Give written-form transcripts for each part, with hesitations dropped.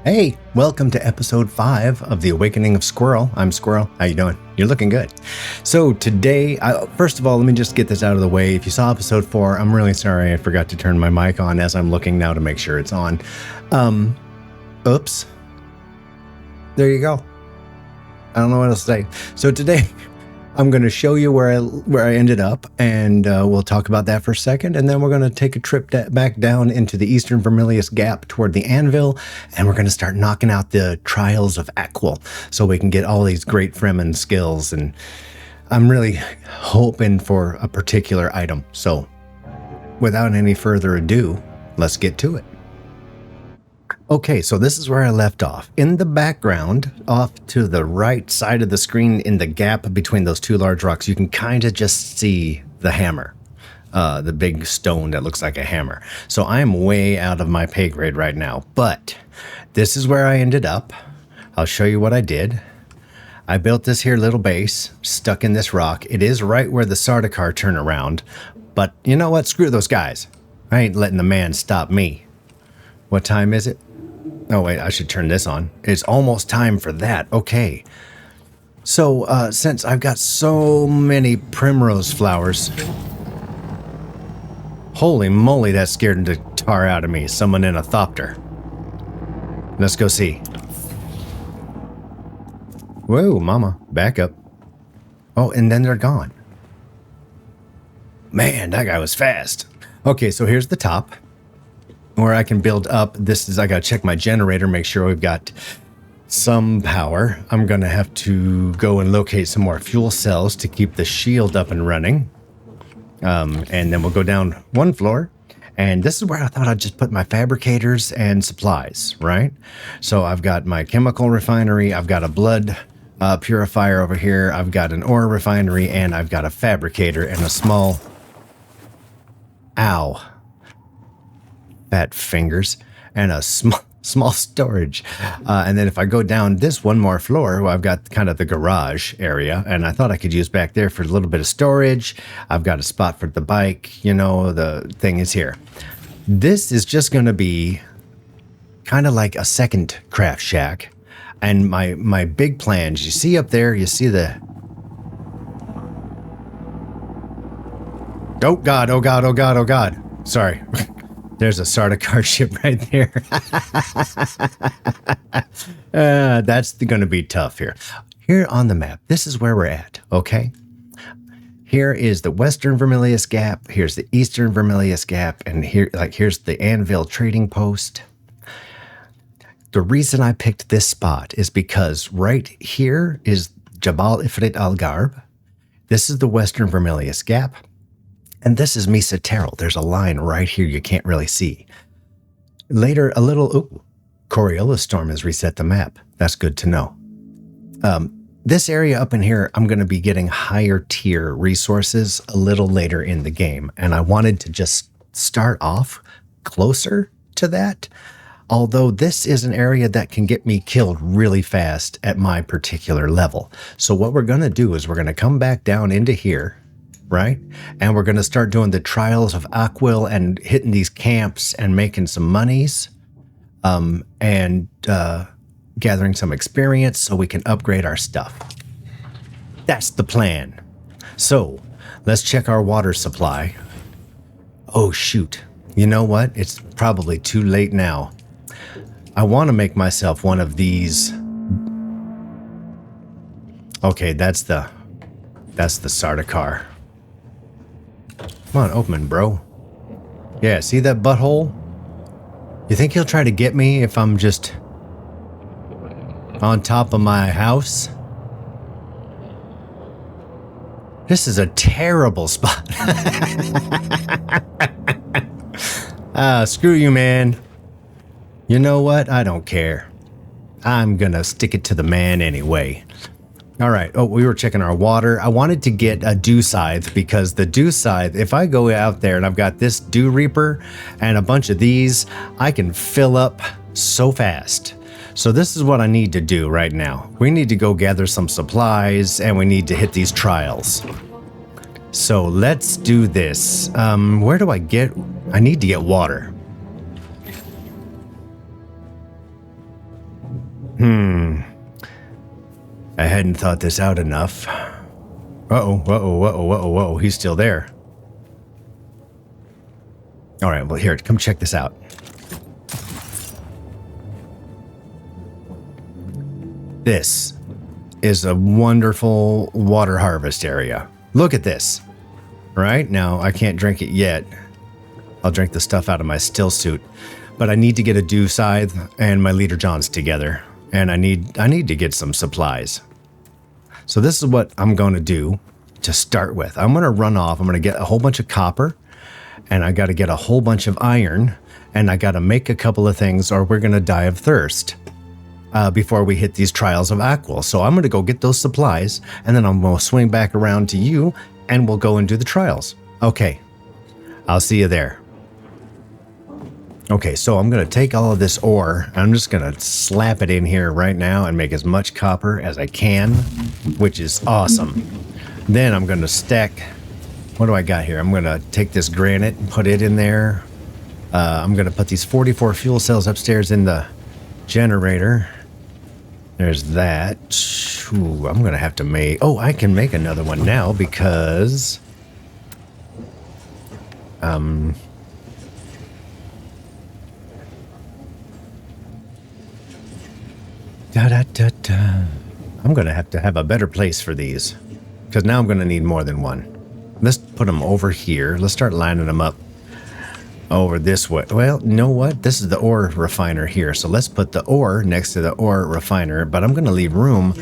Hey, welcome to episode 5 of the Awakening of Squirrel. I'm Squirrel. How you doing? You're looking good. So today, first of all, let me just get this out of the way. If you saw episode 4, I'm really sorry I forgot to turn my mic on as I'm looking now to make sure it's on. Oops. There you go. I don't know what else to say. So today, I'm going to show you where I ended up, and we'll talk about that for a second, and then we're going to take a trip back down into the Eastern Vermilius Gap toward the Anvil, and we're going to start knocking out the Trials of Aql so we can get all these great Fremen skills, and I'm really hoping for a particular item. So without any further ado, let's get to it. Okay, so this is where I left off. In the background, off to the right side of the screen in the gap between those two large rocks, you can kind of just see the hammer, the big stone that looks like a hammer. So I'm way out of my pay grade right now, but this is where I ended up. I'll show you what I did. I built this here little base stuck in this rock. It is right where the Sardaukar turn around, but you know what? Screw those guys. I ain't letting the man stop me. What time is it? Oh, wait, I should turn this on. It's almost time for that. Okay. So, since I've got so many primrose flowers... Holy moly, that scared the tar out of me. Someone in a thopter. Let's go see. Whoa, mama. Back up. Oh, and then they're gone. Man, that guy was fast. Okay, so here's the top. Where I can build up. This is, I gotta check my generator, make sure we've got some power. I'm gonna have to go and locate some more fuel cells to keep the shield up and running. And then we'll go down one floor. And this is where I thought I'd just put my fabricators and supplies, right? So I've got my chemical refinery, I've got a blood purifier over here, I've got an ore refinery, and I've got a fabricator and a small... Ow. Fat fingers, and a small storage. And then if I go down this one more floor, well, I've got kind of the garage area, and I thought I could use back there for a little bit of storage. I've got a spot for the bike, you know, the thing is here. This is just going to be kind of like a second craft shack. And my big plans, you see up there, you see the... Oh God, oh God, oh God, oh God. Sorry. There's a Sardaukar ship right there. That's going to be tough here. Here on the map, this is where we're at, okay? Here is the Western Vermilius Gap. Here's the Eastern Vermilius Gap. And here's the Anvil Trading Post. The reason I picked this spot is because right here is Jabal Ifrit al-Garb. This is the Western Vermilius Gap. And this is Misa Terrell. There's a line right here you can't really see. Later, a little... Ooh, Coriolis Storm has reset the map. That's good to know. This area up in here, I'm going to be getting higher tier resources a little later in the game. And I wanted to just start off closer to that. Although this is an area that can get me killed really fast at my particular level. So what we're going to do is we're going to come back down into here... right? And we're going to start doing the Trials of Aql and hitting these camps and making some monies and gathering some experience so we can upgrade our stuff. That's the plan. So let's check our water supply. Oh, shoot. You know what? It's probably too late now. I want to make myself one of these. Okay, that's the Sardaukar. Come on, open, bro. Yeah, see that butthole? You think he'll try to get me if I'm just on top of my house? This is a terrible spot. Screw you, man. You know what? I don't care. I'm gonna stick it to the man anyway. All right. Oh, we were checking our water. I wanted to get a dew scythe because the dew scythe, if I go out there and I've got this dew reaper and a bunch of these, I can fill up so fast. So this is what I need to do right now. We need to go gather some supplies and we need to hit these trials. So let's do this. Where do I need to get water. I hadn't thought this out enough. Uh-oh. He's still there. All right, well, here, come check this out. This is a wonderful water harvest area. Look at this. Right now, I can't drink it yet. I'll drink the stuff out of my still suit. But I need to get a dew scythe and my leader Johns together. And I need to get some supplies. So this is what I'm going to do to start with. I'm going to run off. I'm going to get a whole bunch of copper. And I got to get a whole bunch of iron. And I got to make a couple of things or we're going to die of thirst. Before we hit these Trials of Aql. So I'm going to go get those supplies, and then I'm going to swing back around to you, and we'll go and do the trials. Okay. I'll see you there. Okay, so I'm going to take all of this ore, and I'm just going to slap it in here right now and make as much copper as I can, which is awesome. Then I'm going to stack... What do I got here? I'm going to take this granite and put it in there. I'm going to put these 44 fuel cells upstairs in the generator. There's that. Ooh, I'm going to have to make... Oh, I can make another one now because... Da, da, da, da. I'm going to have a better place for these. Because now I'm going to need more than one. Let's put them over here. Let's start lining them up over this way. Well, you know what? This is the ore refiner here. So let's put the ore next to the ore refiner. But I'm going to leave room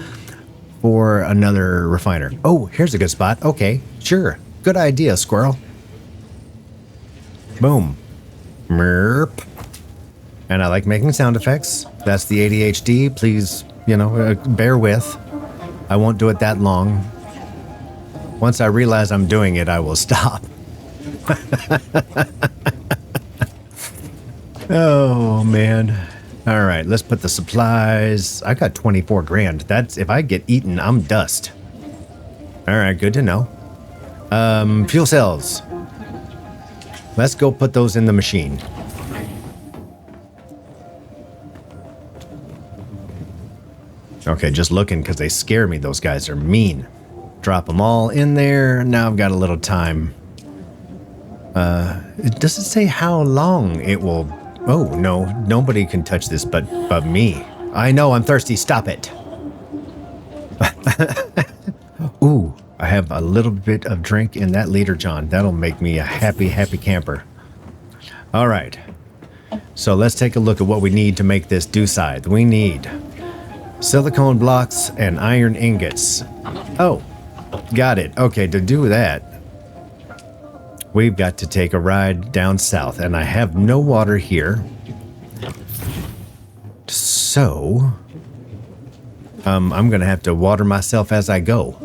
for another refiner. Oh, here's a good spot. Okay, sure. Good idea, squirrel. Boom. Merp. And I like making sound effects. That's the ADHD. Please, bear with. I won't do it that long. Once I realize I'm doing it, I will stop. Oh, man. All right, let's put the supplies. I got 24 grand. That's if I get eaten, I'm dust. All right, good to know. Fuel cells. Let's go put those in the machine. Okay, just looking because they scare me. Those guys are mean. Drop them all in there. Now I've got a little time. It doesn't say how long it will... Oh, no. Nobody can touch this but me. I know, I'm thirsty. Stop it. Ooh, I have a little bit of drink in that leader, John. That'll make me a happy, happy camper. All right. So let's take a look at what we need to make this dew scythe. We need silicone blocks and iron ingots. Oh, got it. Okay, to do that, we've got to take a ride down south, and I have no water here. So, I'm going to have to water myself as I go.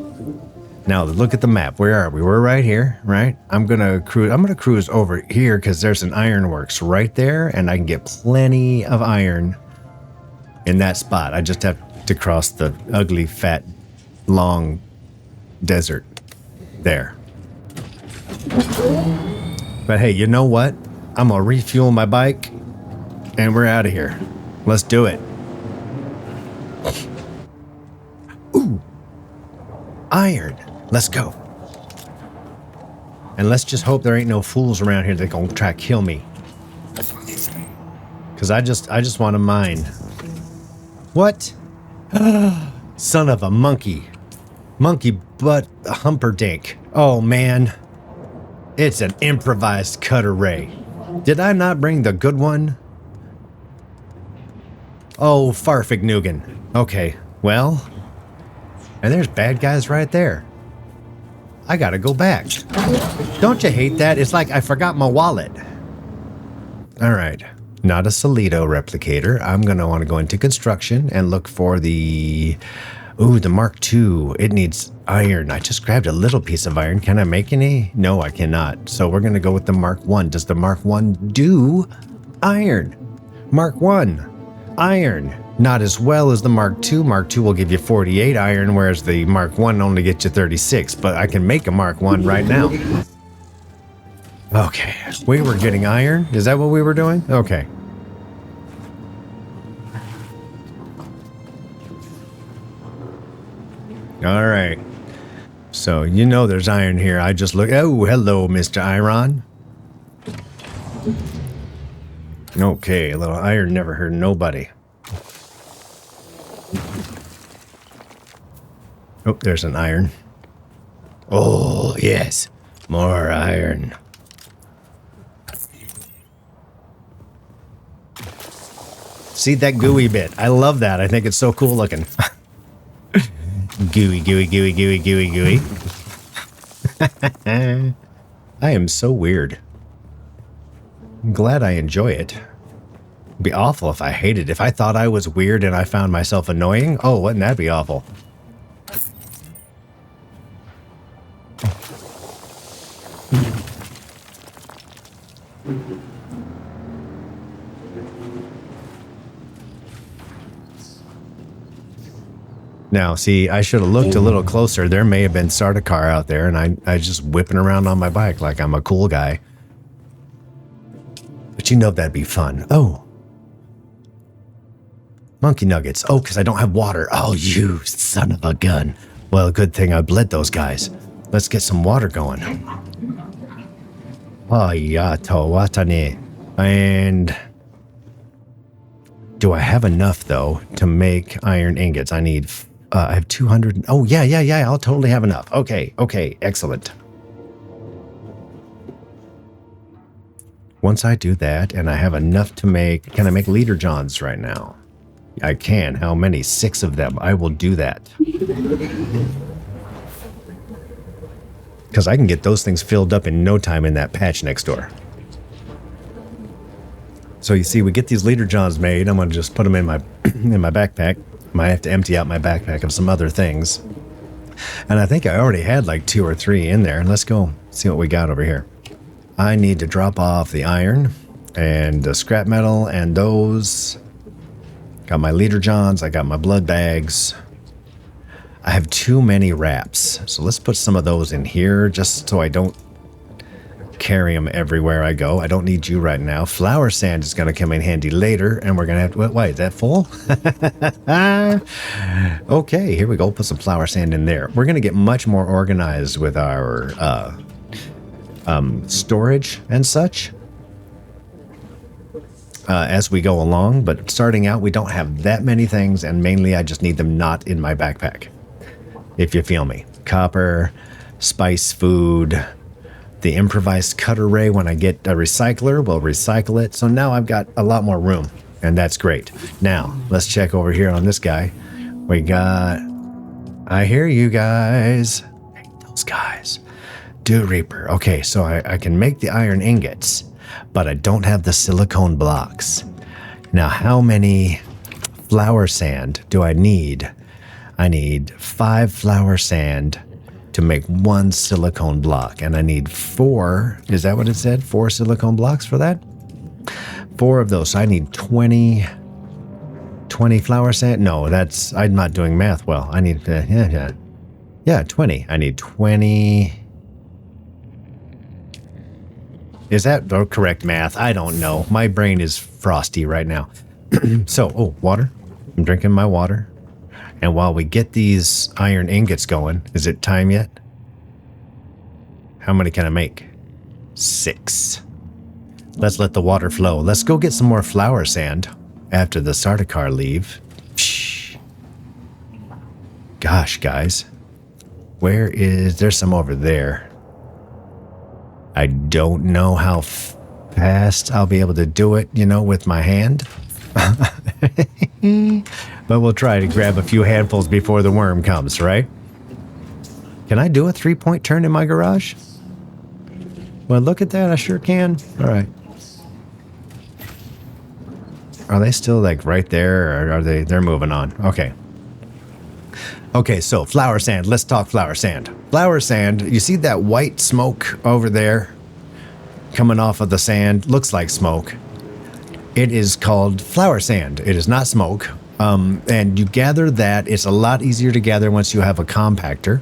Now, look at the map. Where are we? We're right here, right? I'm going to cruise over here because there's an ironworks right there, and I can get plenty of iron in that spot. I just have to cross the ugly, fat, long desert there. But hey, you know what? I'm gonna refuel my bike and we're out of here. Let's do it. Ooh, iron. Let's go. And let's just hope there ain't no fools around here that gonna try to kill me. Cause I just want to mine. What? Son of a monkey. Monkey butt humperdink. Oh man. It's an improvised cutter ray. Did I not bring the good one? Oh, Farfignugan. Okay, well. And there's bad guys right there. I gotta go back. Don't you hate that? It's like I forgot my wallet. Alright. Not a Solido replicator. I'm gonna want to go into construction and look for the... Ooh, the Mark II. It needs iron. I just grabbed a little piece of iron. Can I make any? No, I cannot. So we're going to go with the Mark I. Does the Mark I do iron? Mark I, iron. Not as well as the Mark II. Mark II will give you 48 iron, whereas the Mark I only gets you 36. But I can make a Mark I right now. Okay, we were getting iron. Is that what we were doing? Okay. All right. So, you know there's iron here. I just look. Oh, hello, Mr. Iron. Okay, a little iron never hurt nobody. Oh, there's an iron. Oh, yes. More iron. See that gooey bit? I love that. I think it's so cool looking. Gooey, gooey, gooey, gooey, gooey, gooey. I am so weird. I'm glad I enjoy it. It'd be awful if I hated it. If I thought I was weird and I found myself annoying, oh, wouldn't that be awful? Now, see, I should have looked a little closer. There may have been Sardaukar out there, and I just whipping around on my bike like I'm a cool guy. But you know that'd be fun. Oh. Monkey nuggets. Oh, because I don't have water. Oh, you son of a gun. Well, good thing I bled those guys. Let's get some water going. Oh, yato watane. And do I have enough, though, to make iron ingots? I need... I have 200. Oh, yeah. I'll totally have enough. Okay. Excellent. Once I do that, and I have enough to make... Can I make leader johns right now? I can. How many? 6 of them. I will do that. Because I can get those things filled up in no time in that patch next door. So you see, we get these leader johns made. I'm going to just put them in my in my backpack. Might have to empty out my backpack of some other things. And I think I already had like 2 or 3 in there. Let's go see what we got over here. I need to drop off the iron and the scrap metal and those. Got my leader johns. I got my blood bags. I have too many wraps. So let's put some of those in here just so I don't carry them everywhere I go. I don't need you right now. Flower sand is going to come in handy later, and we're going to have to... Wait, is that full? Okay, here we go. Put some flower sand in there. We're going to get much more organized with our storage and such as we go along, but starting out, we don't have that many things, and mainly I just need them not in my backpack, if you feel me. Copper, spice food... The improvised cutter ray, when I get a recycler, will recycle it. So now I've got a lot more room, and that's great. Now, let's check over here on this guy. We got... I hear you guys. Hey, those guys. Dew Reaper. Okay, so I can make the iron ingots, but I don't have the silicone blocks. Now, how many flower sand do I need? I need 5 flower sand to make 1 silicone block, and I need 4. Is that what it said? 4 silicone blocks for that? 4 of those. So I need 20 flower sand. No, that's... I'm not doing math well. I need... Yeah, 20. I need 20... Is that the correct math? I don't know. My brain is frosty right now. So, oh, water. I'm drinking my water. And while we get these iron ingots going, is it time yet? How many can I make? 6. Let's let the water flow. Let's go get some more flower sand after the Sardaukar leave. Psh. Gosh, guys. Where is... There's some over there. I don't know how fast I'll be able to do it, you know, with my hand. But we'll try to grab a few handfuls before the worm comes, right? Can I do a 3-point turn in my garage? Well, look at that. I sure can. All right. Are they still like right there, or are they... They're moving on. Okay. Okay, so flower sand. Let's talk flower sand. Flower sand, you see that white smoke over there coming off of the sand? Looks like smoke. It is called flower sand. It is not smoke. And you gather that. It's a lot easier to gather once you have a compactor.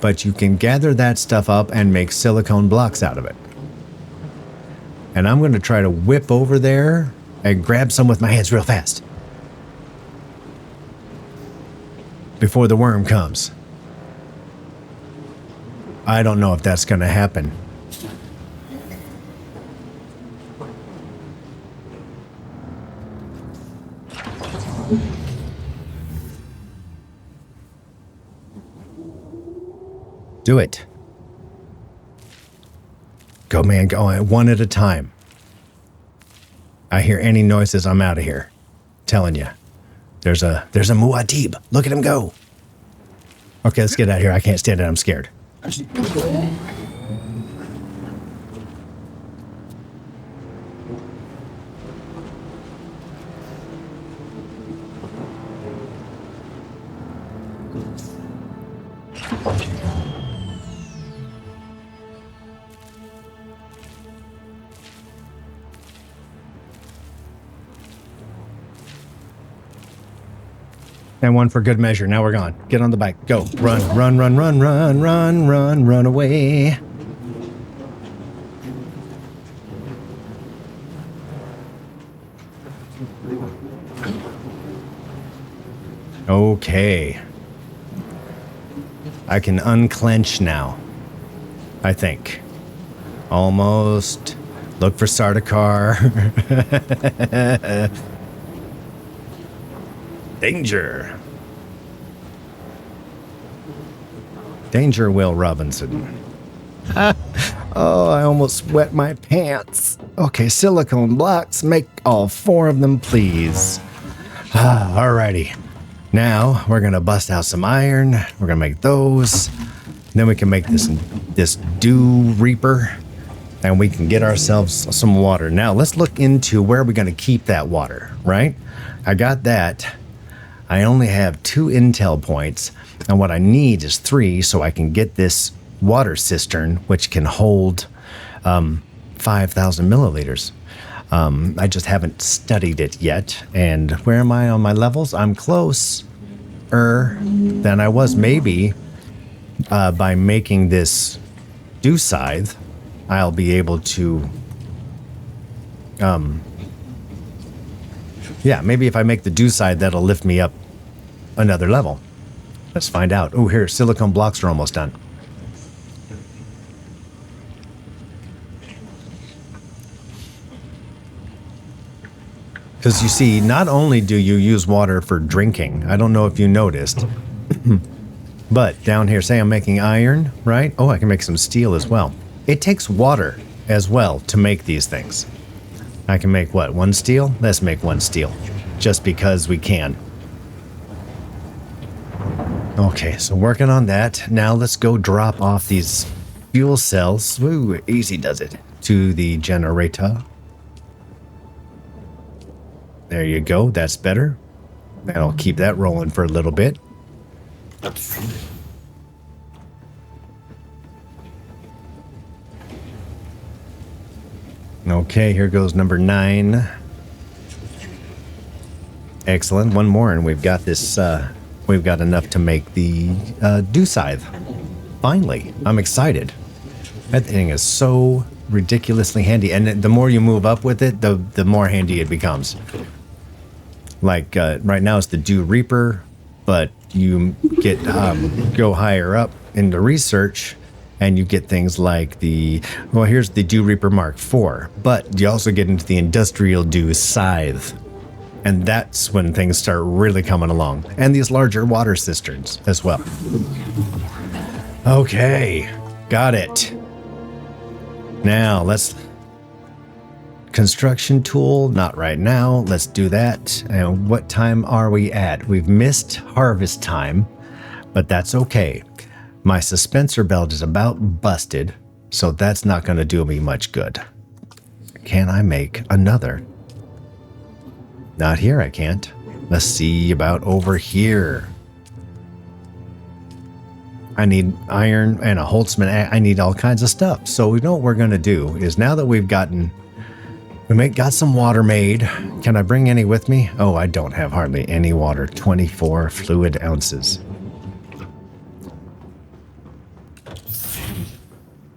But you can gather that stuff up and make silicone blocks out of it. And I'm going to try to whip over there and grab some with my hands real fast before the worm comes. I don't know if that's going to happen. Do it. Go, man, go one at a time. I hear any noises, I'm out of here. Telling you. There's a Muad'Dib. Look at him go. Okay, let's get out of here. I can't stand it. I'm scared. And one for good measure. Now we're gone. Get on the bike. Go. Run, run, run, run, run, run, run, run away. Okay. I can unclench now. I think. Almost. Look for Sardaukar. Danger. Danger, Will Robinson. Oh, I almost wet my pants. Okay, silicone blocks. Make all 4 of them, please. Alrighty. Now, we're going to bust out some iron. We're going to make those. Then we can make this dew reaper. And we can get ourselves some water. Now, let's look into where we're going to keep that water, right? I got that. I only have 2 intel points, and what I need is 3 so I can get this water cistern, which can hold 5,000 milliliters. I just haven't studied it yet. And where am I on my levels? I'm closer than I was. Maybe by making this dew scythe, I'll be able to... yeah, maybe if I make the dew side, that'll lift me up another level. Let's find out. Oh, here, silicone blocks are almost done. Because you see, not only do you use water for drinking, I don't know if you noticed, but down here, say I'm making iron, right? Oh, I can make some steel as well. It takes water as well to make these things. I can make what, 1 steel? Let's make 1 steel, just because we can. Okay, so working on that. Now let's go drop off these fuel cells. Ooh, easy does it. To the generator. There you go, that's better. And I'll keep that rolling for a little bit. Okay, here goes number 9. Excellent. 1 more, and we've got this. We've got enough to make the dew scythe. Finally, I'm excited. That thing is so ridiculously handy, and the more you move up with it, the more handy it becomes. Like right now, it's the dew reaper, but you get go higher up into research. And you get things like well, here's the Dew Reaper Mark IV, but you also get into the Industrial Dew Scythe. And that's when things start really coming along. And these larger water cisterns as well. Okay, got it. Now, construction tool, not right now. Let's do that. And what time are we at? We've missed harvest time, but that's okay. My suspensor belt is about busted, so that's not going to do me much good. Can I make another? Not here, I can't. Let's see about over here. I need iron and a Holtzman. I need all kinds of stuff. So we know what we're going to do is now that we've got some water made. Can I bring any with me? Oh, I don't have hardly any water. 24 fluid ounces.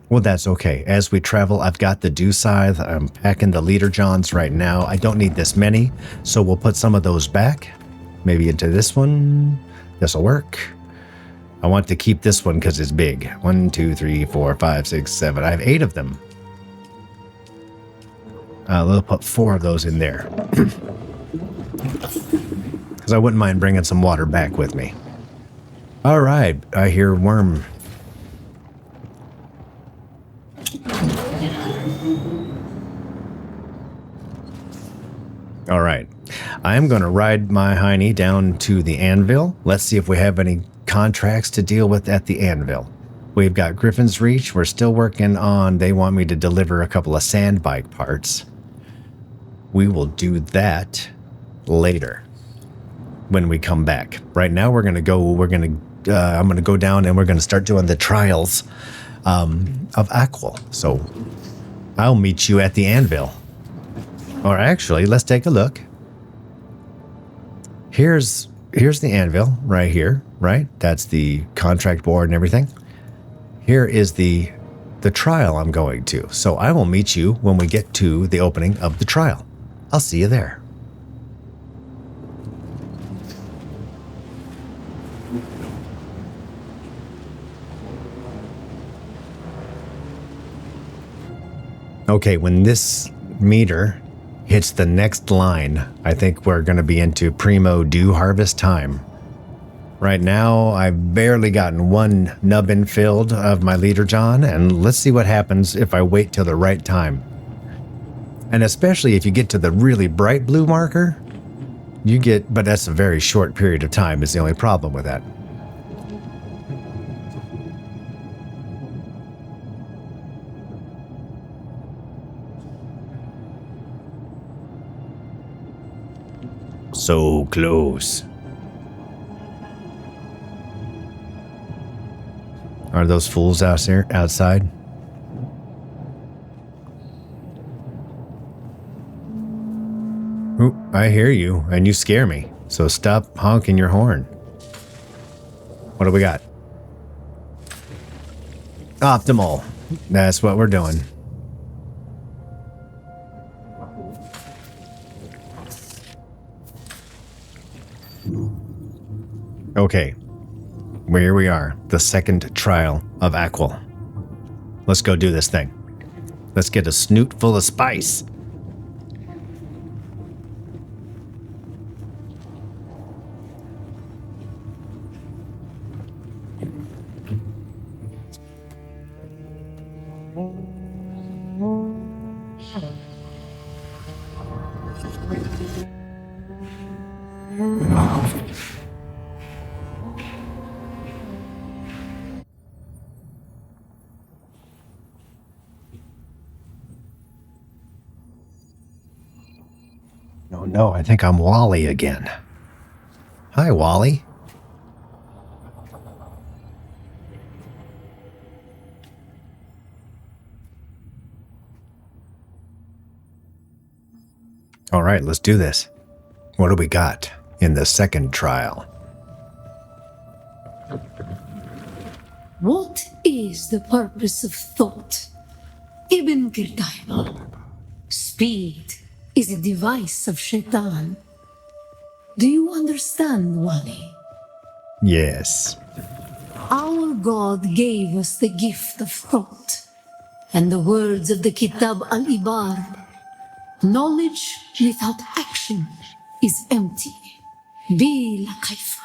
Well, that's okay. As we travel, I've got the dew scythe. I'm packing the leader johns right now. I don't need this many, so we'll put some of those back. Maybe into this one. This'll work. I want to keep this one because it's big. 1, 2, 3, 4, 5, 6, 7. I have 8 of them. We'll put 4 of those in there. Because I wouldn't mind bringing some water back with me. All right, I hear worm. All right, I'm going to ride my hiney down to the anvil. Let's see if we have any contracts to deal with at the anvil. We've got Griffin's Reach. We're still working on, they want me to deliver a couple of sand bike parts. We will do that later when we come back. Right now I'm going to go down and we're going to start doing the Trials of Aql. So I'll meet you at the anvil. Or actually, let's take a look. Here's the anvil right here, right? That's the contract board and everything. Here is the trial I'm going to. So I will meet you when we get to the opening of the trial. I'll see you there. Okay, when this meter hits the next line, I think we're going to be into primo dew harvest time. Right now, I've barely gotten 1 nubbin filled of my leader John, and let's see what happens if I wait till the right time. And especially if you get to the really bright blue marker, you get, but that's a very short period of time is the only problem with that. So close. Are those fools out there outside? Ooh, I hear you, and you scare me. So stop honking your horn. What do we got? Optimal. That's what we're doing. Okay. Here we are, the second trial of Aql. Let's go do this thing. Let's get a snoot full of spice. Oh no, I think I'm Wally again. Hi, Wally. All right, let's do this. What do we got in the second trial? What is the purpose of thought? Ibn Kirtaiba. Speed is a device of Shaitan. Do you understand, Wali? Yes. Our God gave us the gift of thought, and the words of the Kitab al-Ibar. Knowledge without action is empty. Bila kaifa.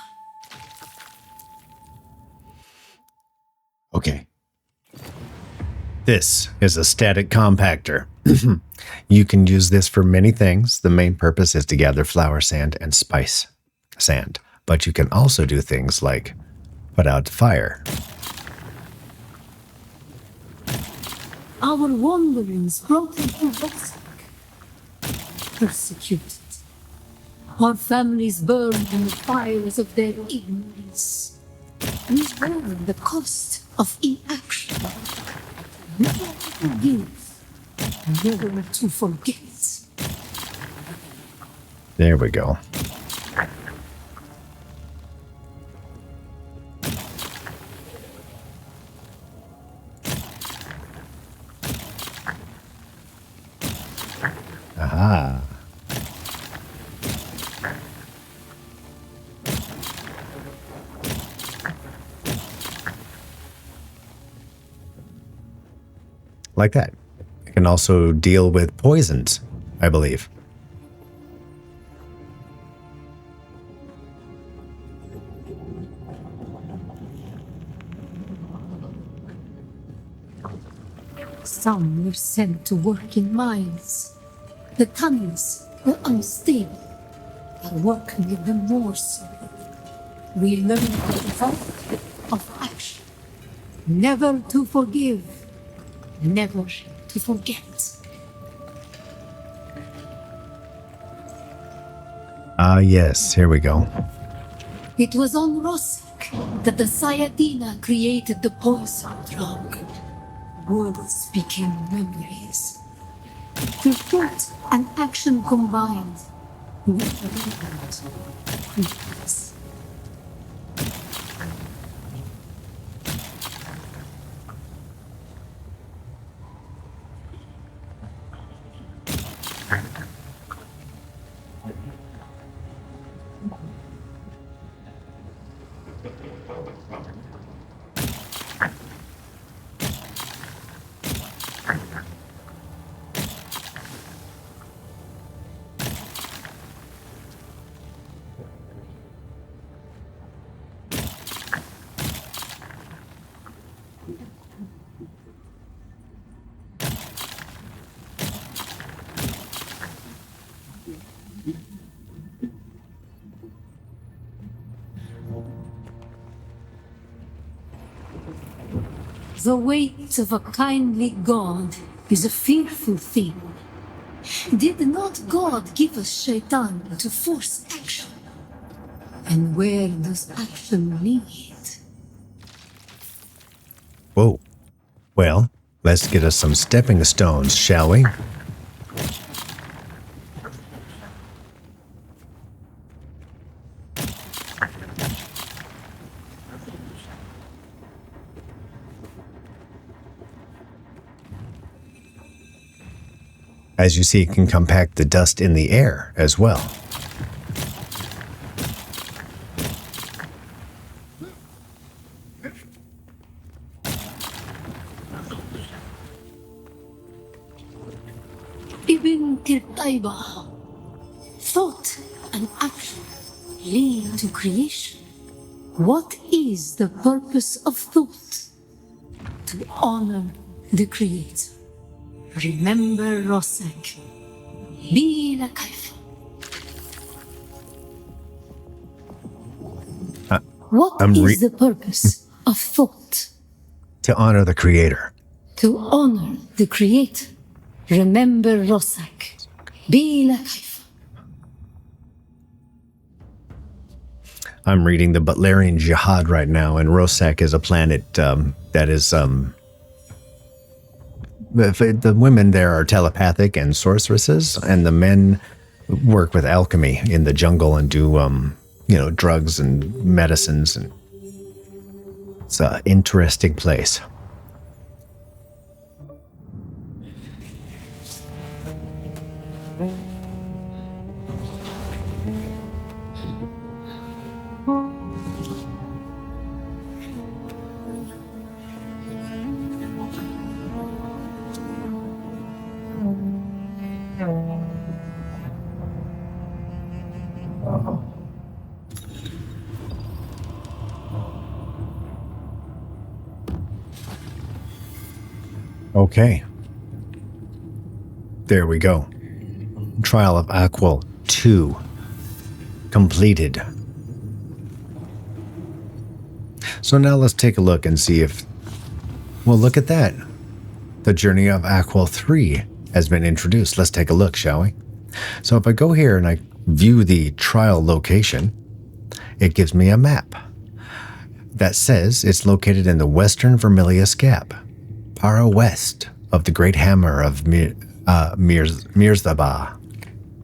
Okay. This is a static compactor. You can use this for many things. The main purpose is to gather flour sand and spice sand. But you can also do things like put out fire. Our wanderings brought into Vexak. Persecuted. Our families burned in the fires of their ignorance. We bear the cost of inaction. Never to forgive, never to forget. There we go. Aha. like that. It can also deal with poisons, I believe. Some were sent to work in mines. The tunnels were unstable. Our work made them more so. We learned the value of action. Never to forgive. Never to forget. Ah, yes, here we go. It was on Rosek that the Sayadina created the poison drug. Words became memories. Through thought and action combined, we remembered creatures. The weight of a kindly God is a fearful thing. Did not God give us Shaitan to force action? And where does action lead? Whoa. Well, let's get us some stepping stones, shall we? As you see, it can compact the dust in the air as well. Ibn Tirtaiba, thought and action lead to creation. What is the purpose of thought? To honor the Creator. Remember Rosek. Be la kaifa. What is the purpose of thought? To honor the Creator. To honor the Creator. Remember Rosek. Be la kaifa. I'm reading the Butlerian Jihad right now, and Rosak is a planet that is the women there are telepathic and sorceresses, and the men work with alchemy in the jungle and do drugs and medicines, and it's an interesting place. Okay. There we go. Trial of Aql 2 completed. So now let's take a look and see if... Well, look at that. The Journey of Aql 3 has been introduced. Let's take a look, shall we? So if I go here and I view the trial location, it gives me a map that says it's located in the Western Vermilius Gap, far west of the Great Hammer of Mirzabah.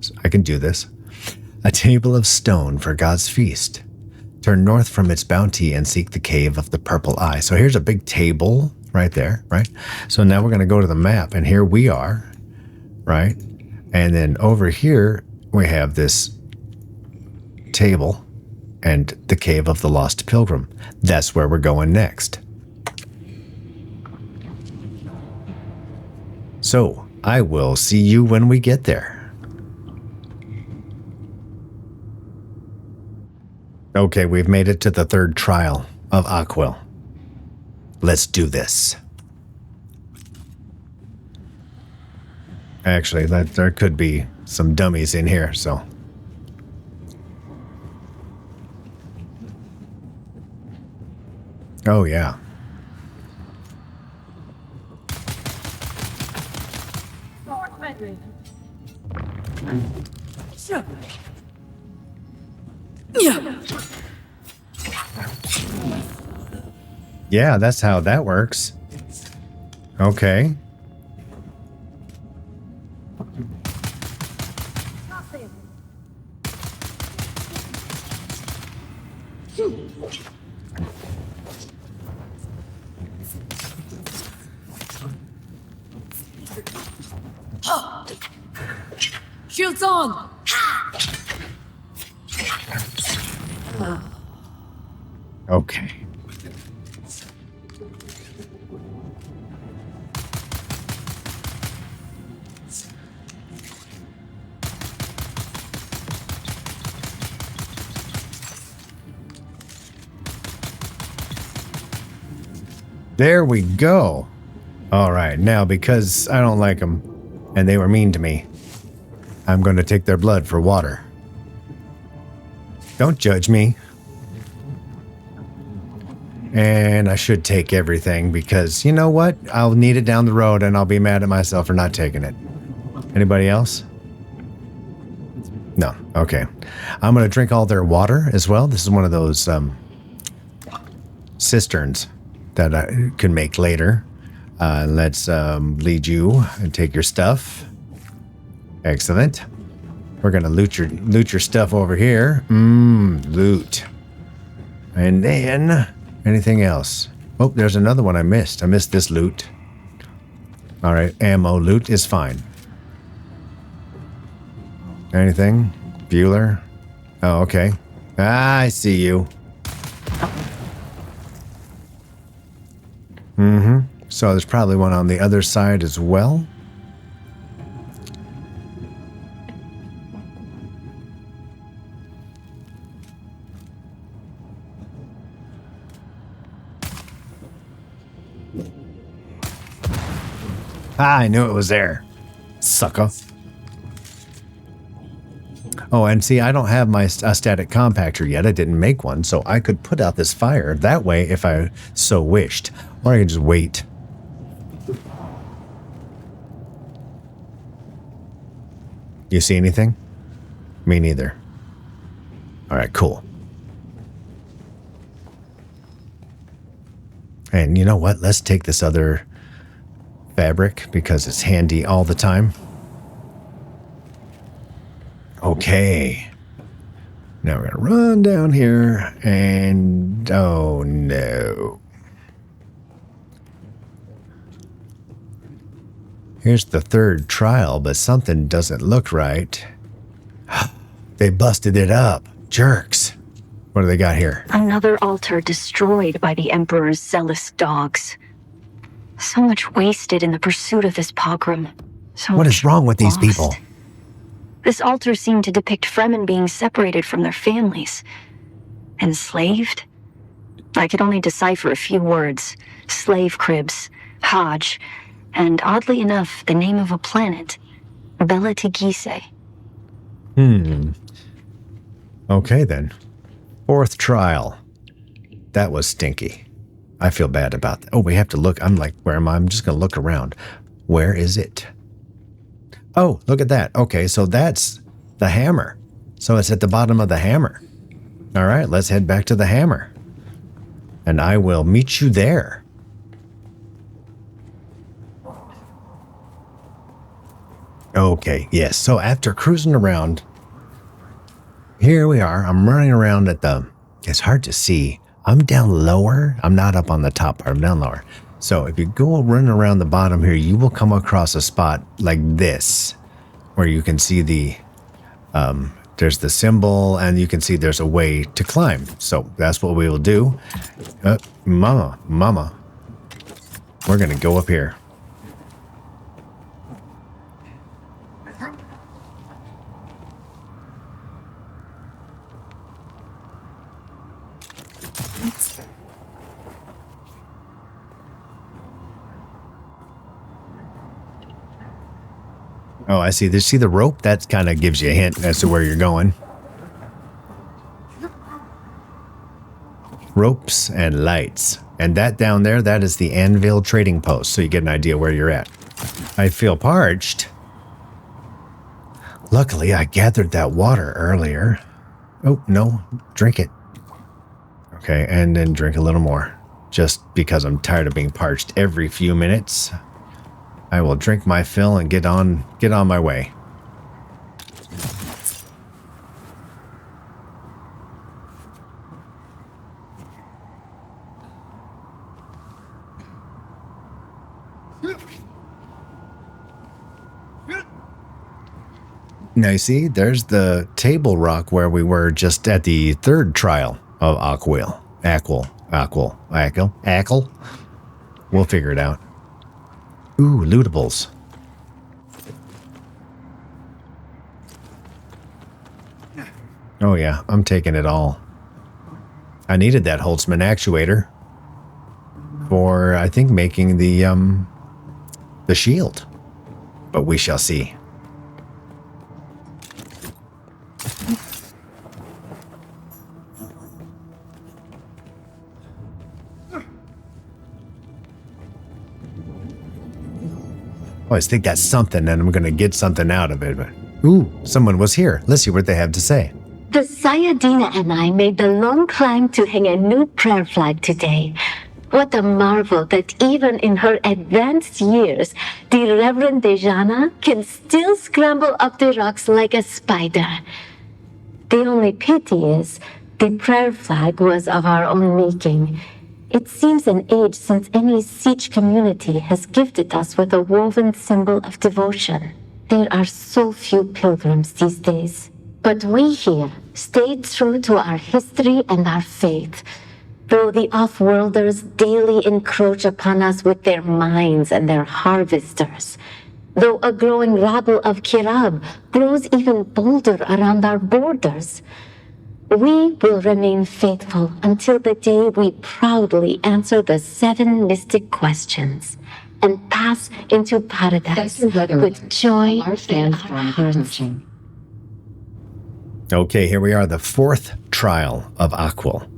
So I can do this. A table of stone for God's feast. Turn north from its bounty and seek the cave of the purple eye. So here's a big table right there, right? So now we're going to go to the map, and here we are, right? And then over here, we have this table and the cave of the lost pilgrim. That's where we're going next. So, I will see you when we get there. Okay, we've made it to the third trial of Aql. Let's do this. Actually, there could be some dummies in here, so. Oh, yeah. Yeah, that's how that works. Okay. Shields on! Okay. There we go. All right, now because I don't like them and they were mean to me, I'm going to take their blood for water. Don't judge me. And I should take everything because you know what? I'll need it down the road and I'll be mad at myself for not taking it. Anybody else? No. Okay. I'm going to drink all their water as well. This is one of those cisterns that I can make later. Let's lead you and take your stuff. Excellent. We're going to loot your stuff over here. Loot. And then anything else? Oh, there's another one I missed. I missed this loot. All right, ammo loot is fine. Anything? Bueller? Oh, okay. I see you. So there's probably one on the other side as well. I knew it was there. Sucker. Oh, and see, I don't have my static compactor yet. I didn't make one, so I could put out this fire that way if I so wished. Or I could just wait. You see anything? Me neither. All right, cool. And you know what? Let's take this other fabric because it's handy all the time. Okay. Now we're going to run down here and... oh, no. Here's the third trial, but something doesn't look right. They busted it up. Jerks. What do they got here? Another altar destroyed by the Emperor's zealous dogs. So much wasted in the pursuit of this pogrom. What is wrong with these people? This altar seemed to depict Fremen being separated from their families. Enslaved? I could only decipher a few words. Slave cribs, Hajj, and oddly enough, the name of a planet. Bela Tigise. Okay then. Fourth trial. That was stinky. I feel bad about that. Oh, we have to look. I'm like, where am I? I'm just going to look around. Where is it? Oh, look at that. Okay, so that's the hammer. So it's at the bottom of the hammer. All right, let's head back to the hammer. And I will meet you there. Okay, yes. So after cruising around, here we are. I'm running around at the... it's hard to see. I'm down lower. I'm not up on the top part. I'm down lower. So if you go running around the bottom here, you will come across a spot like this, where you can see the... there's the symbol, and you can see there's a way to climb. So that's what we will do. Mama. We're going to go up here. Oh, I see. See the rope? That kind of gives you a hint as to where you're going. Ropes and lights. And that down there, that is the Anvil Trading Post, so you get an idea where you're at. I feel parched. Luckily, I gathered that water earlier. Oh, no. Drink it. Okay, and then drink a little more. Just because I'm tired of being parched every few minutes. I will drink my fill and get on my way. Now you see, there's the table rock where we were just at the third trial of Aql. Aql. We'll figure it out. Ooh, lootables. Oh yeah, I'm taking it all. I needed that Holtzman actuator for, I think, making the shield. But we shall see. I always think that's something and I'm going to get something out of it. But ooh, someone was here. Let's see what they have to say. The Sayadina and I made the long climb to hang a new prayer flag today. What a marvel that even in her advanced years, the Reverend Dejana can still scramble up the rocks like a spider. The only pity is the prayer flag was of our own making. It seems an age since any Siege community has gifted us with a woven symbol of devotion. There are so few pilgrims these days. But we here stayed true to our history and our faith, though the off-worlders daily encroach upon us with their mines and their harvesters. Though a growing rabble of Kirab grows even bolder around our borders. We will remain faithful until the day we proudly answer the 7 mystic questions and pass into paradise with joy in our hearts. Okay, here we are, the 4th trial of Aql.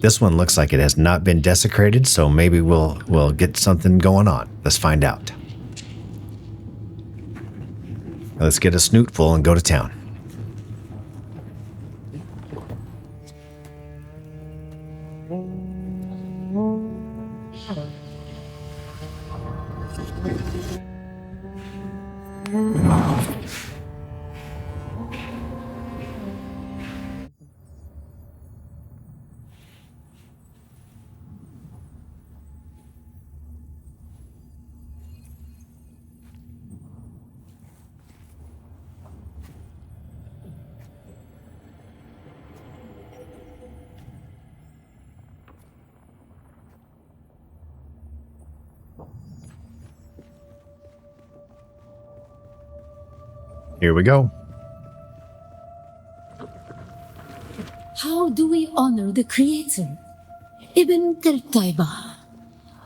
This one looks like it has not been desecrated, so maybe we'll get something going on. Let's find out. Let's get a snootful and go to town. Here we go. How do we honor the Creator? Ibn Qurtayba.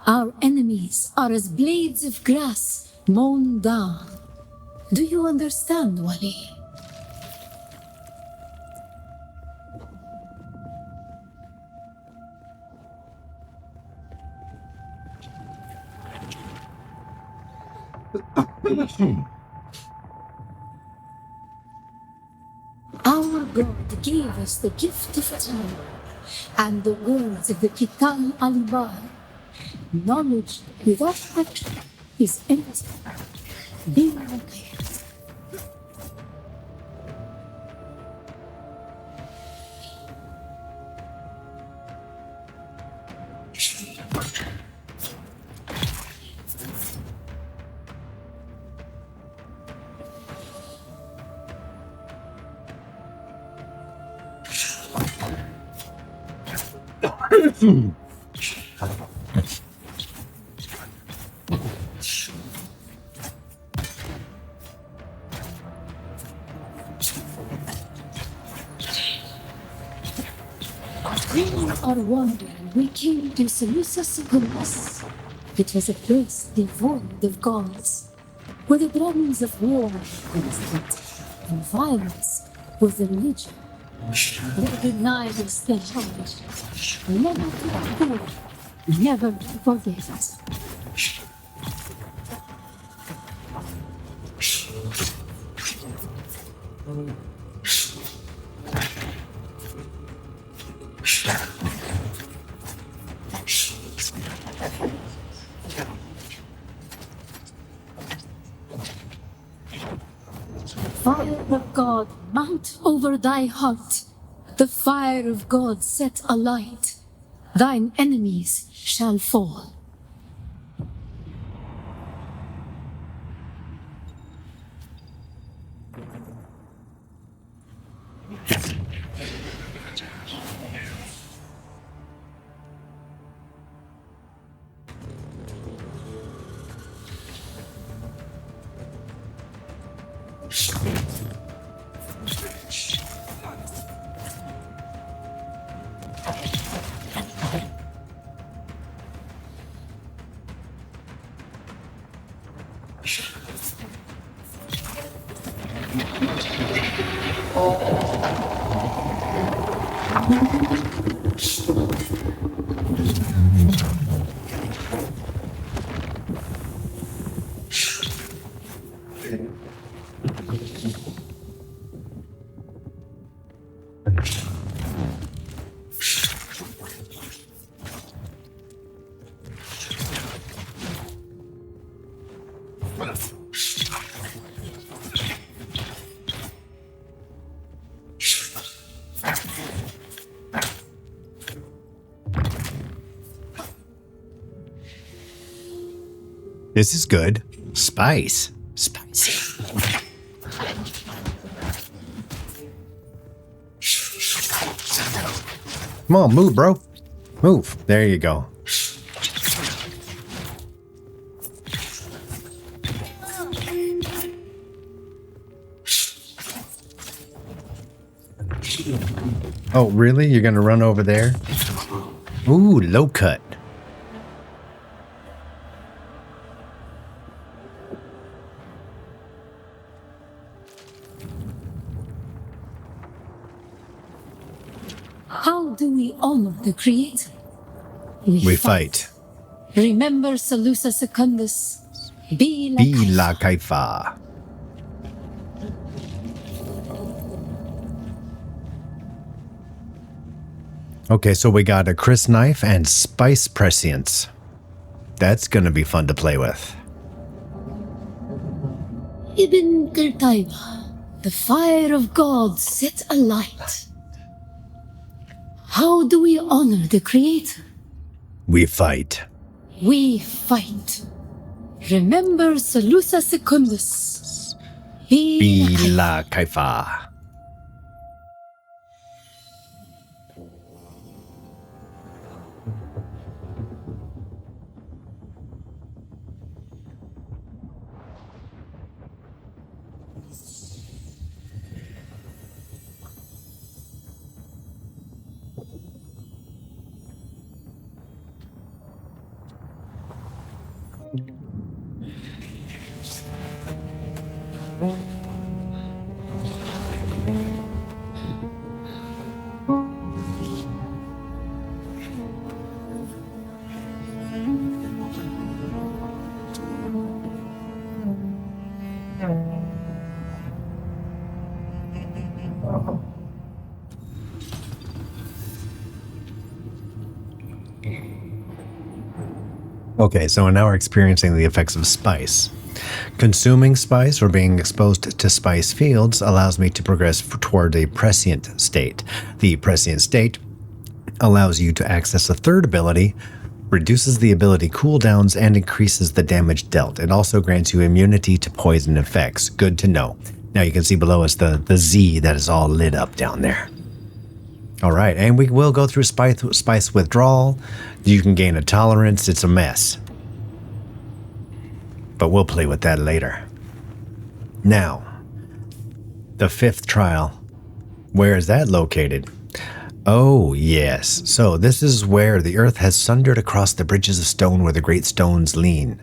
Our enemies are as blades of grass mown down. Do you understand, Wali? Our God gave us the gift of time and the words of the Kitab al-Bar. Knowledge without action is empty. Be okay. In our wandering, we came to Seleucus Secundus. It was a place devoid of gods, where the drums of war were constant, and violence was the religion. They denied us their knowledge, never to forgive, never to forget. Fire of God, mount over thy heart. The fire of God set alight. Thine enemies shall fall. This is good. Spice. Spicy. Come on, move, bro. Move. There you go. Oh, really? You're gonna run over there? Ooh, low cut. How do we honor the Creator? We fight. Remember Seleucus Secundus. Be like Be la Kaifa. Okay, so we got a Chris knife and spice prescience. That's gonna be fun to play with. Ibn Qurtayba, the fire of God set alight. How do we honor the Creator? We fight. We fight. Remember Seleucus Secundus. Be la Kaifa. Okay, so now we're experiencing the effects of spice. Consuming spice or being exposed to spice fields allows me to progress toward a prescient state. The prescient state allows you to access a third ability, reduces the ability cooldowns, and increases the damage dealt. It also grants you immunity to poison effects. Good to know. Now you can see below us the Z that is all lit up down there. All right, and we will go through spice withdrawal. You can gain a tolerance. It's a mess. But we'll play with that later. Now, the fifth trial. Where is that located? Oh, yes. So this is where the earth has sundered across the bridges of stone where the great stones lean.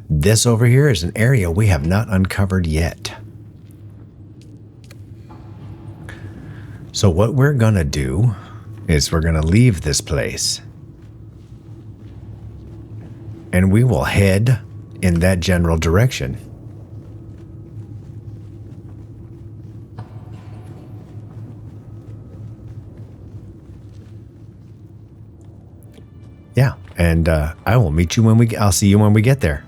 This over here is an area we have not uncovered yet. So what we're going to do is we're going to leave this place. And we will head in that general direction. Yeah, and I will meet you when I'll see you when we get there.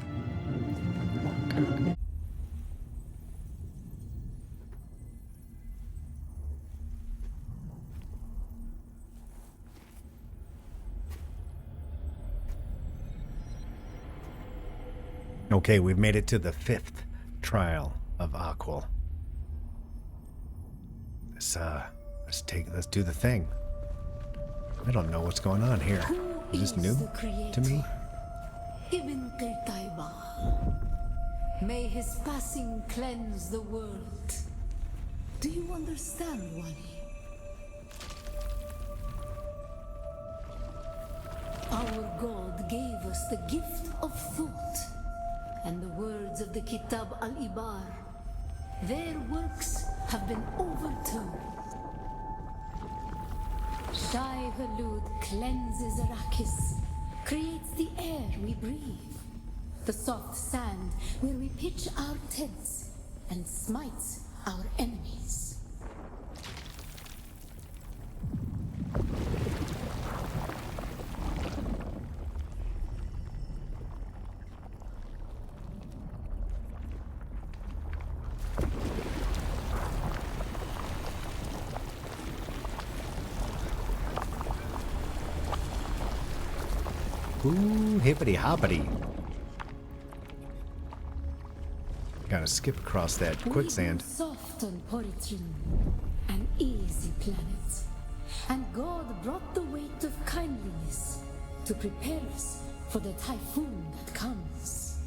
Okay, we've made it to the 5th Trial of Aql. Let's do the thing. I don't know what's going on here. Is this new to me? Ibn Qirtaiba. May his passing cleanse the world. Do you understand, Wani? Our God gave us the gift of thought and the words of the Kitab al-Ibar. Their works have been overturned. Shai Hulud cleanses Arrakis, creates the air we breathe, the soft sand where we pitch our tents, and smites our enemies. Ooh, hippity hoppity. Gotta skip across that quicksand. We grew soft on Poritrin, an easy planet, and God brought the weight of kindliness to prepare us for the typhoon that comes.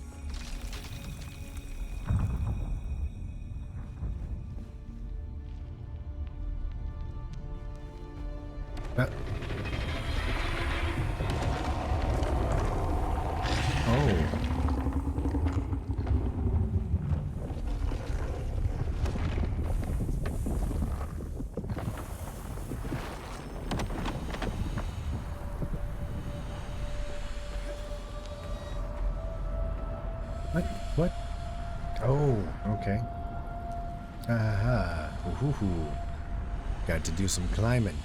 Oh. What? Oh, okay. Aha. Ooh. Got to do some climbing.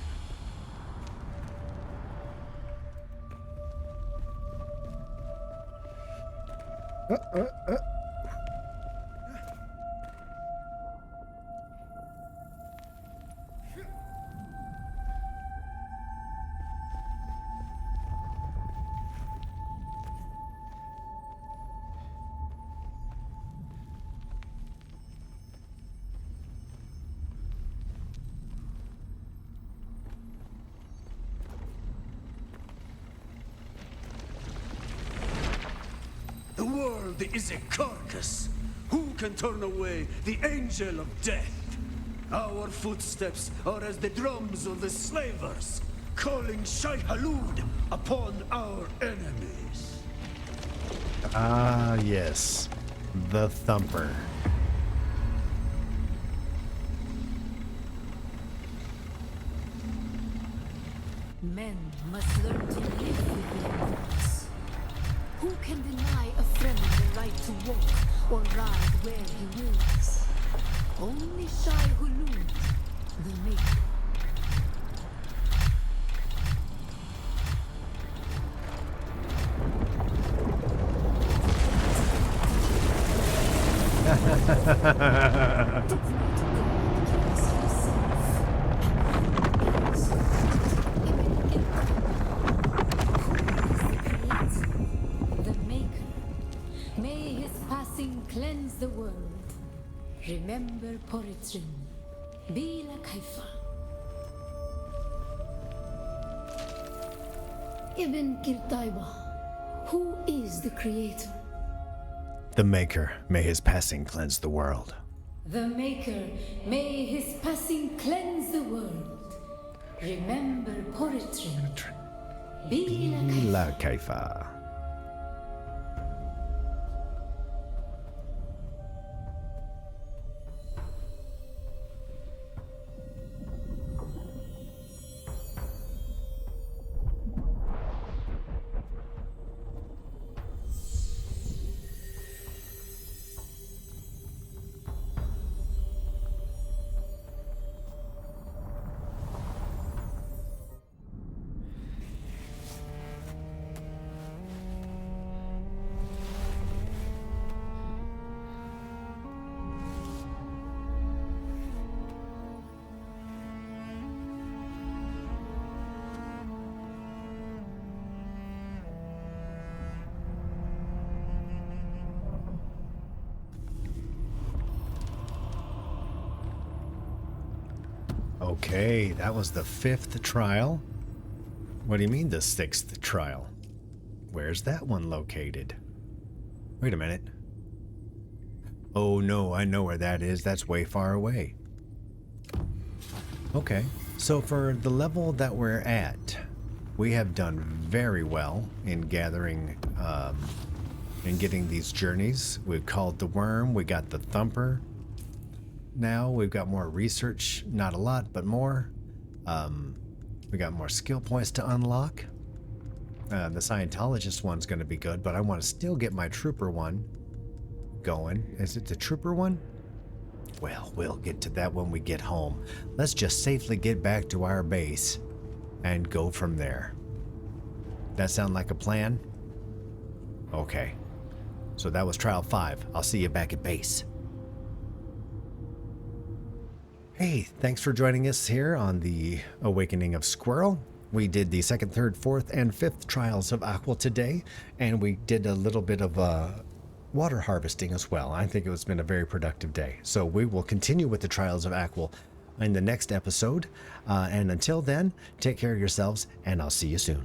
The world is a carcass. Who can turn away the angel of death? Our footsteps are as the drums of the slavers, calling Shai Hulud upon our enemies. Ah, yes. The Thumper. Men must learn to live with their gods. Who can deny a friend the right to walk or ride where he wills? Only Shai Hulud, the Maker. The Maker. May his passing cleanse the world. Remember Poritrin. Bila Kaifa. Ibn Qirtaiba. Who is the creator? The Maker, may his passing cleanse the world. The Maker, may his passing cleanse the world. Remember poetry. Be La Kaifa. Okay, that was the 5th trial. What do you mean the 6th trial? Where's that one located? Wait a minute. Oh no, I know where that is. That's way far away. Okay, so for the level that we're at, we have done very well in gathering and getting these journeys. We've called the worm, we got the thumper. Now we've got more research, not a lot, but more. We got more skill points to unlock. The Scientologist one's going to be good, but I want to still get my Trooper one going. Is it the Trooper one? Well, we'll get to that when we get home. Let's just safely get back to our base and go from there. That sound like a plan? Okay. So that was Trial 5. I'll see you back at base. Hey, thanks for joining us here on the Awakening of Squirrel. We did the 2nd, 3rd, 4th, and 5th Trials of Aql today, and we did a little bit of water harvesting as well. I think it's been a very productive day. So we will continue with the Trials of Aql in the next episode. And until then, take care of yourselves, and I'll see you soon.